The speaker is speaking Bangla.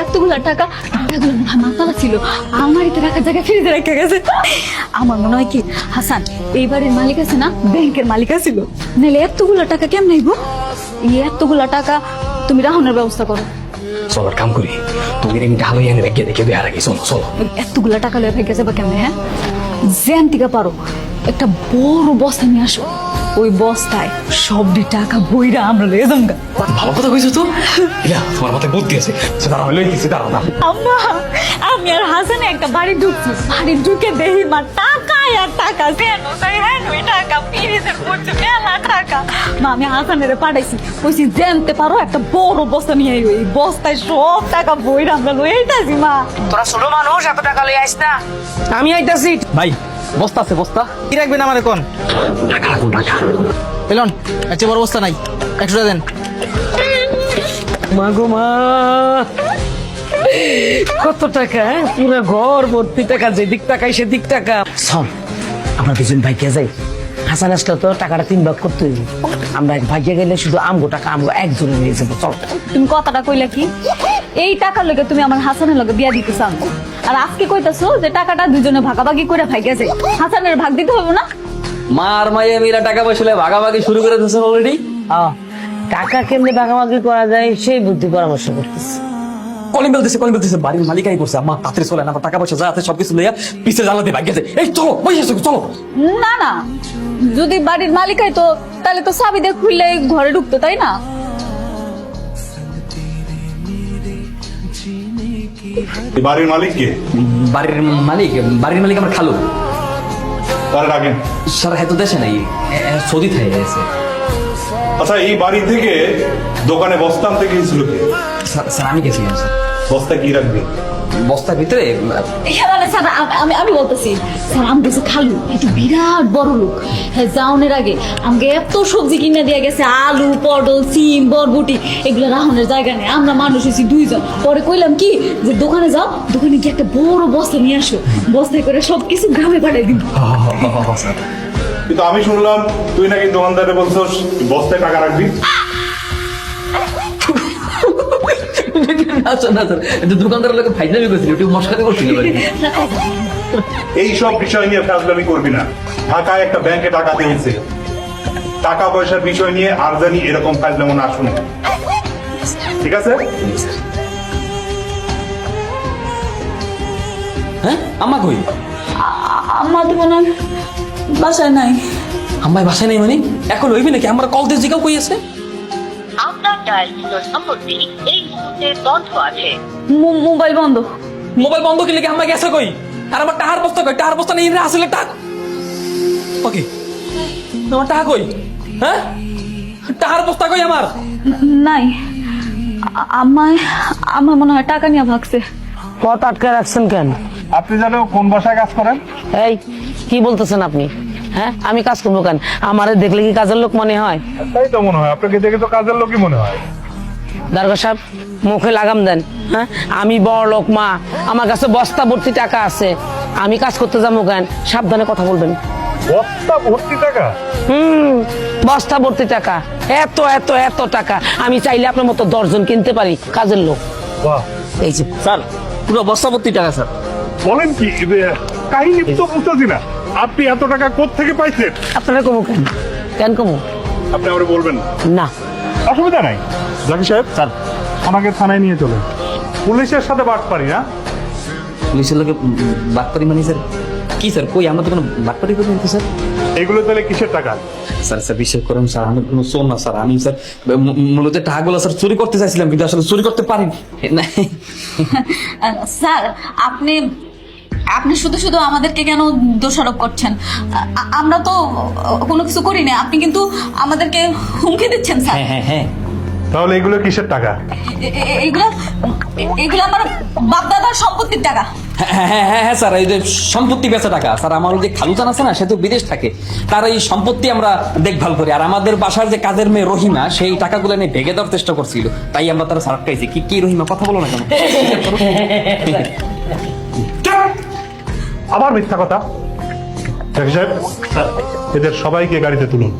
এতগুলা টাকা টাকাগুলো মাতালা ছিল আমারই তো রাখার জায়গায় ফ্রিজে রেখে গেছে। আমার মনে হয় কি হাসান এই বাড়ির মালিক আছে না, ব্যাংকের মালিক ছিল, নাহলে এতগুলা টাকা কেমন আইব? এই এতগুলা টাকা তুমি রাহনের ব্যবস্থা করো। চলো কাম করি, তুমি আমি ঢালো এনে রেখে দেখে দেওয়ার আগে চলো চলো। এতগুলা টাকা লয়ে ভেঙে যাবে কেমনে? হ্যাঁ, জ্যান থেকে পারো একটা বড় বস্তা নিয়ে আসো, ওই বস্তায় সবটি টাকা বইরা আমরা লয়ে যামগা। ভালো কথা কইছো তো, ইয়া তোমার মাথায় বুদ্ধি আছে। দাঁড়াও লই দিছি, দাঁড়াও না। আম্মা, আমি আর হাসানে একটা বাড়ি ঢুকছি, বাড়ি ঢুকে দেখি মা টাকা আর টাকা, টাকা ফ্রিজের মধ্যে মেলা টাকা। মা আমি হাসানের পাঠাইছি, কইছি জানতে পারো একটা বড় বস্তা নিয়ে আইও, এই বস্তায় সব টাকা বইরা আমরা লয়ে আইতাছি। মা তোরা ছোট মানুষ, এত টাকা লই আইস না, আমি আইতাছি। ভাই বস্তা আছে, বস্তা কি রাখবেন আমার এখন? টাকা রাখুন, টাকা। এলন, একটা বড় বস্তা নাই, 100 টাকা দেন। মা গো মা, কত টাকা! পুরো ঘর ভর্তি টাকা, যেদিক টাকাই সেদিক টাকা। শোন, আমরা দুজন ভাইকে যাই, হাসান আসলে তো টাকাটা 3 ভাগ করতে হইব। আমরা এক ভাইকে গেলে শুধু আমগো টাকা আমগো একজনে নিয়ে যাবো। চল। তুমি কথাটা কইলা কি? এই টাকার লগে তুমি আমার হাসানের লগে বিয়া দিতে চাও, আর আজকে কইতাছো যে টাকাটা দুজনে ভাগাভাগি করে ভাই গেছে, হাসানের ভাগ দিতে হবে না? মার মাইয়া মেয়েরা টাকা পয়সা ভাগাভাগি শুরু করে দিয়েছে অলরেডি। টাকা কেমনে ভাগাভাগি করা যায় সেই বুদ্ধি পরামর্শ করতেছে। কলিং বেল দিছে, বাড়ির মালিকাই করছে। আম্মা তাড়াতাড়ি চলে, না টাকা পয়সা যা আছে সবকিছু লইয়া পিছে জানাতে ভাগ গেছে। এই চলো বসে চলো। না না, যদি বাড়ির মালিকাই তো তাহলে তো চাবি দিয়ে খুললে ঘরে ঢুকতো, তাই না? বাড়ির মালিক কে? বাড়ির মালিক আমার খালু। তার আগে স্যার হয়তো দেশে নাই, সৌদি থেকে আছে। আচ্ছা, এই বাড়ি থেকে দোকানে বস্তা আনতে গিয়েছিল কে? স্যার আমি গেছিলাম স্যার। বস্তা কি রাখবি? বস্তার ভিতরে স্যার আমি বলতেছি, স্যার আমি কাছে খালু একটু বিরাট বড় লোক, হ্যাঁ যাওনের আগে আমাকে এত সবজি কিনে দিয়ে গেছে, আলু পটল সিম বরবটি, এগুলো রাহনের জায়গা নেই, আমরা মানুষ হয়েছি 2 জন। পরে কইলাম কি যে দোকানে যাও, দোকানে গিয়ে একটা বড় বস্তা নিয়ে আসো, বস্তায় করে সবকিছু গ্রামে পাঠাই দিন। কিন্তু আমি শুনলাম তুই নাকি দোকানদারে বলছস বস্তায় টাকা রাখবি। দোকানদারের লোক ফাইজলামি করছিল, একটু মশকারি করছিল। এই সব বিষয় নিয়ে ফাজলামি করবি না। ঢাকায় একটা ব্যাংকে টাকা দিয়েছে, টাকা পয়সার বিষয় নিয়ে আর জানি এরকম ফাজলামো না শুনে, ঠিক আছে? হ্যাঁ আম্মা কই? আমার তো মনে হয় বাসায় নাই। আম্মাই বাসায় নেই মানে এখন হইবে নাকি? আমরা কল দিয়ে জিগাও কই আছে? আপনার ডায়ালকৃত নম্বরটি এই মুহূর্তে বন্ধ আছে। মোবাইল বন্ধ। মোবাইল বন্ধ কি লেগে আম্মা গেছে কই? আর আমার টাকার বস্তা কই? টাকার বস্তা নেই, আসলে টাকা ওকে, আমার টাকা কই? হ্যাঁ, টাকার বস্তা কই আমার? নাই, আমার মনে হয় টাকা নিয়ে ভাগছে। কত আটকে রাখছেন কেন? আপনি জানো কোন বাসায় কাজ করেন? এই কি বলতেছেন আপনি? হ্যাঁ, আমি কাজ করবো কেন? আমারে দেখলে কি কাজের লোক মনে হয়? তাই তো মনে হয়, আপনাকে দেখে তো কাজের লোকই মনে হয়। দারোগা সাহেব, মুখে লাগাম দেন। হ্যাঁ, আমি বড় লোক মা, আমার কাছে বস্তা ভর্তি টাকা আছে, আমি কাজ করতে যাবো কেন? সাবধানে কথা বলবেন। বস্তা ভর্তি টাকা? বস্তা ভর্তি টাকা, এত এত এত টাকা আমি চাইলে আপনার মতো 10 জন কিনতে পারি কাজের লোক। বাহ, এই যে স্যার পুরো বস্তা ভর্তি টাকা স্যার। বলেন কি? কাহিনী তো বুঝতেছি না, আপনি এত টাকা কোত্থেকে পাইছেন? আপনারা কমু কেন? কেন কমু? আপনি আমার বলবেন না, অসুবিধা নাই। জাকির সাহেব, স্যার ওনাকে থানায় নিয়ে চলেন। পুলিশের সাথে বাট পারি না। পুলিশের লোকে বাটপারি মানে স্যার কি স্যার? কই আমরা তো কোনো বাটপারি করি না স্যার। এগুলো তাহলে কিসের টাকা? স্যার বিশ্বাস করেন স্যার, আমি কোনো চোর না স্যার। আমি স্যার মূলত টাকাগুলো স্যার চুরি করতে চাইছিলাম, কিন্তু আসলে চুরি করতে পারিনি। স্যার আপনি শুধু শুধু আমাদেরকে কেন দোষারোপ করছেন? আমরা তো কোনো কিছু করি না, আপনি কিন্তু আমাদেরকে হুমকি দিচ্ছেন স্যার। হ্যাঁ হ্যাঁ, তাহলে এগুলো কিসের টাকা? এগুলো আমার বাপ দাদার সম্পত্তির টাকা। হ্যাঁ হ্যাঁ হ্যাঁ হ্যাঁ স্যার, এই যে সম্পত্তি বেচা টাকা স্যার। আমার যে খালুচান আছে না, সে তো বিদেশ থাকে, তার এই সম্পত্তি আমরা দেখভাল করি। আর আমাদের বাসার যে কাজের মেয়ে রহিমা, সেই টাকাগুলো নিয়ে ভেঙে দেওয়ার চেষ্টা করছিল, তাই আমরা তারা সারাপ খাইছি। কি রহিমা, কথা বলো না কেন? আবার মিথ্যা কথা। জাকির সাহেব, এদের সবাইকে গাড়িতে তুলুন।